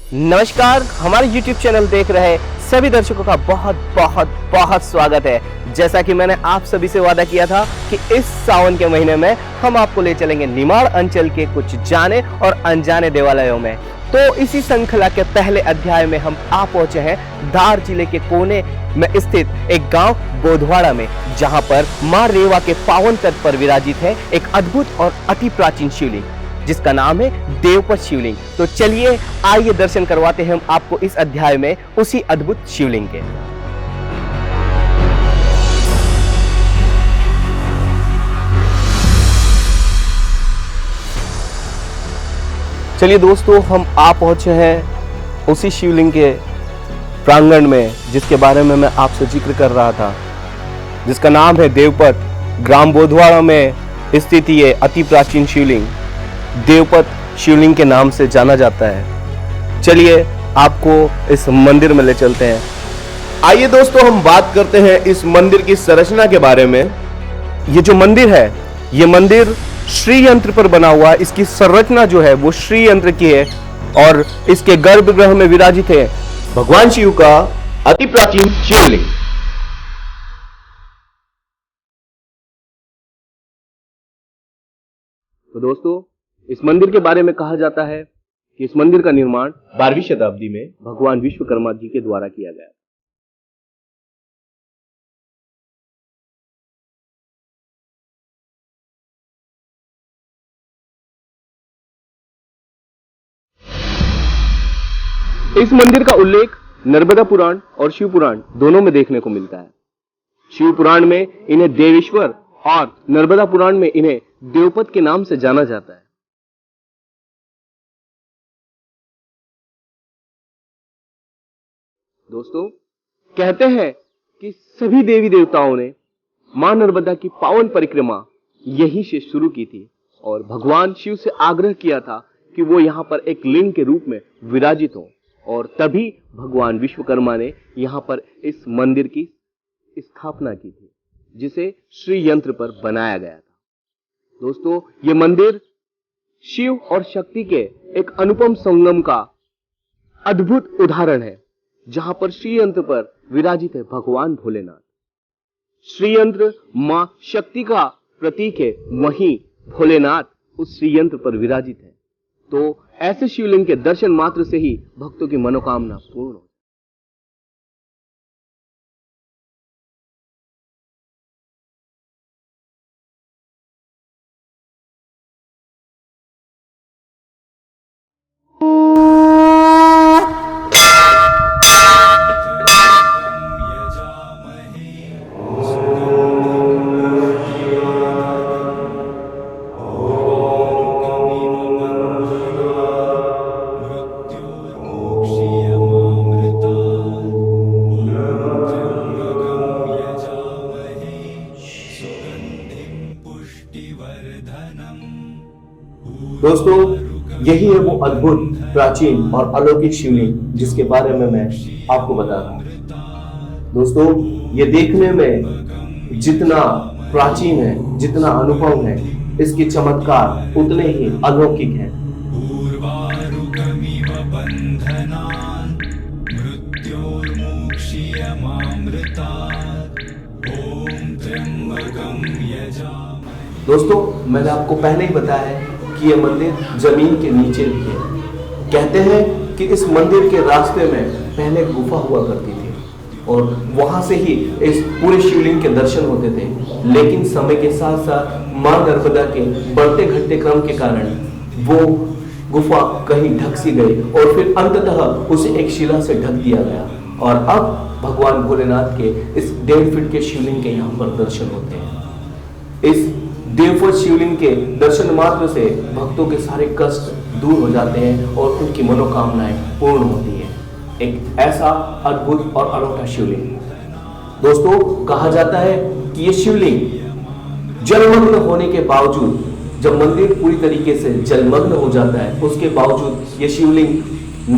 नमस्कार, हमारे YouTube channel देख रहे सभी दर्शकों का बहुत बहुत बहुत स्वागत है। जैसा कि मैंने आप सभी से वादा किया था कि इस सावन के महीने में हम आपको ले चलेंगे निमाड़ अंचल के कुछ जाने और अनजाने देवालयों में। तो इसी श्रृंखला के पहले अध्याय में हम आ पहुंचे हैं धार जिले के कोने में स्थित एक गांव बोधवाड़ा में, जहां पर मां रेवा के पावन तट पर विराजित है एक अद्भुत और अति प्राचीन शिवलिंग, जिसका नाम है देवपत शिवलिंग। तो चलिए आइए दर्शन करवाते हैं हम आपको इस अध्याय में उसी अद्भुत शिवलिंग के। चलिए दोस्तों, हम आ पहुंचे हैं उसी शिवलिंग के प्रांगण में जिसके बारे में मैं आपसे जिक्र कर रहा था, जिसका नाम है देवपत। ग्राम बोधवाड़ा में स्थित ये अति प्राचीन शिवलिंग देवपत शिवलिंग के नाम से जाना जाता है। चलिए आपको इस मंदिर में ले चलते हैं। आइए दोस्तों, हम बात करते हैं इस मंदिर की संरचना के बारे में। ये जो मंदिर है, ये मंदिर श्री यंत्र पर बना हुआ है। इसकी संरचना जो है वो श्री यंत्र की है और इसके गर्भगृह में विराजित है भगवान शिव का अति प्राचीन शिवलिंग। तो दोस्तों, इस मंदिर के बारे में कहा जाता है कि इस मंदिर का निर्माण 12वीं शताब्दी में भगवान विश्वकर्मा जी के द्वारा किया गया। इस मंदिर का उल्लेख नर्मदा पुराण और शिव पुराण दोनों में देखने को मिलता है। शिव पुराण में इन्हें देवेश्वर और नर्मदा पुराण में इन्हें देवपत के नाम से जाना जाता है। दोस्तों, कहते हैं कि सभी देवी देवताओं ने मां नर्मदा की पावन परिक्रमा यहीं से शुरू की थी और भगवान शिव से आग्रह किया था कि वो यहां पर एक लिंग के रूप में विराजित हो, और तभी भगवान विश्वकर्मा ने यहां पर इस मंदिर की स्थापना की थी, जिसे श्री यंत्र पर बनाया गया था। दोस्तों, ये मंदिर शिव और शक्ति के एक अनुपम संगम का अद्भुत उदाहरण है, जहां पर श्री यंत्र पर विराजित है भगवान भोलेनाथ। श्री यंत्र मां शक्ति का प्रतीक है, वहीं भोलेनाथ उस श्री यंत्र पर विराजित है। तो ऐसे शिवलिंग के दर्शन मात्र से ही भक्तों की मनोकामना पूर्ण हो। दोस्तों, यही है वो अद्भुत प्राचीन और अलौकिक शिवलिंग जिसके बारे में मैं आपको बता रहा हूं। दोस्तों, ये देखने में जितना प्राचीन है, जितना अनुपम है, इसके चमत्कार उतने ही अलौकिक हैं। दोस्तों, मैंने आपको पहले ही बताया है कि यह मंदिर जमीन के नीचे भी है। कहते हैं कि इस मंदिर के रास्ते में पहले गुफा हुआ करती थी और वहां से ही इस पूरे शिवलिंग के दर्शन होते थे, लेकिन समय के साथ साथ मां नर्मदा के बढ़ते घटते क्रम के कारण वो गुफा कहीं ढक सी गई और फिर अंततः उसे एक शिला से ढक दिया गया और अब भगवान भोलेनाथ के इस 1.5 फीट के शिवलिंग के यहाँ पर दर्शन होते हैं। इस देवपत शिवलिंग के दर्शन मात्र से भक्तों के सारे कष्ट दूर हो जाते हैं और उनकी मनोकामनाएं पूर्ण होती है। एक ऐसा अद्भुत और अनोखा शिवलिंग। दोस्तों, कहा जाता है कि ये शिवलिंग जलमग्न होने के बावजूद, जब मंदिर पूरी तरीके से जलमग्न हो जाता है, उसके बावजूद ये शिवलिंग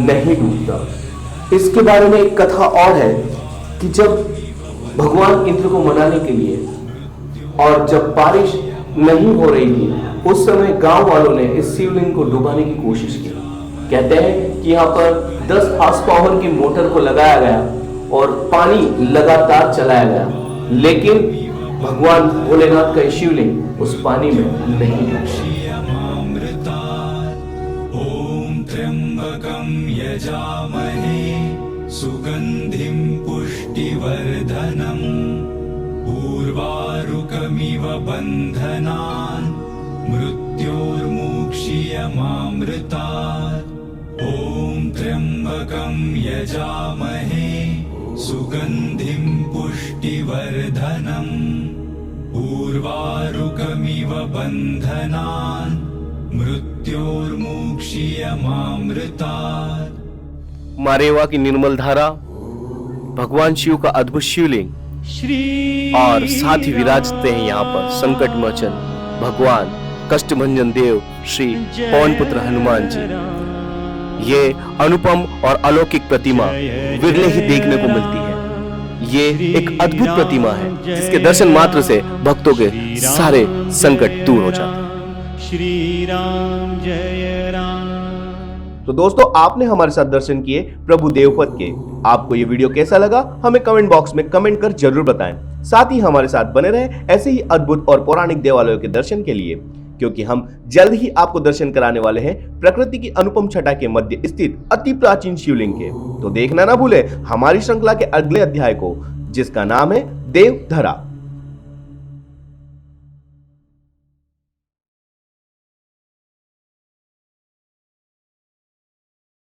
नहीं डूबता। इसके बारे में एक कथा और है कि जब भगवान इंद्र को मनाने के लिए और जब बारिश नहीं हो रही थी, उस समय गांव वालों ने इस शिवलिंग को डुबाने की कोशिश की, कहते हैं कि यहाँ पर 10 हॉर्स पावर की मोटर को लगाया गया और पानी लगातार चलाया गया, लेकिन भगवान भोलेनाथ का शिवलिंग उस पानी में नहीं डूबा। ओम त्र्यंबकं यजामहे सुगंधिं पुष्टिवर्धनम् उर्वारुकमिव बन्धनान् मृत्योर्मुक्षीयमामृतात्। ओम त्र्यंबकं यजामहे सुगंधिं पुष्टिवर्धनम् उर्वारुकमिव बन्धनान् मृत्योर्मुक्षीयमामृतात्। मारेवा की निर्मल धारा, भगवान शिव का अद्भुत शिवलिंग और साथ ही विराजते हैं यहाँ पर संकट मोचन भगवान कष्टभंजन देव श्री पवन पुत्र हनुमान जी। ये अनुपम और अलौकिक प्रतिमा विरले ही देखने को मिलती है। ये एक अद्भुत प्रतिमा है जिसके दर्शन मात्र से भक्तों के सारे संकट दूर हो जाते हैं। श्री राम जय राम। तो दोस्तों, आपने हमारे साथ दर्शन किए प्रभु देवपद के। आपको ये वीडियो कैसा लगा हमें कमेंट बॉक्स में कमेंट कर जरूर बताएं। साथ ही हमारे साथ बने रहे ऐसे ही अद्भुत और पौराणिक देवालयों के दर्शन के लिए, क्योंकि हम जल्द ही आपको दर्शन कराने वाले हैं प्रकृति की अनुपम छटा के मध्य स्थित अति प्राचीन शिवलिंग के। तो देखना ना भूले हमारी श्रृंखला के अगले अध्याय को, जिसका नाम है देवधरा।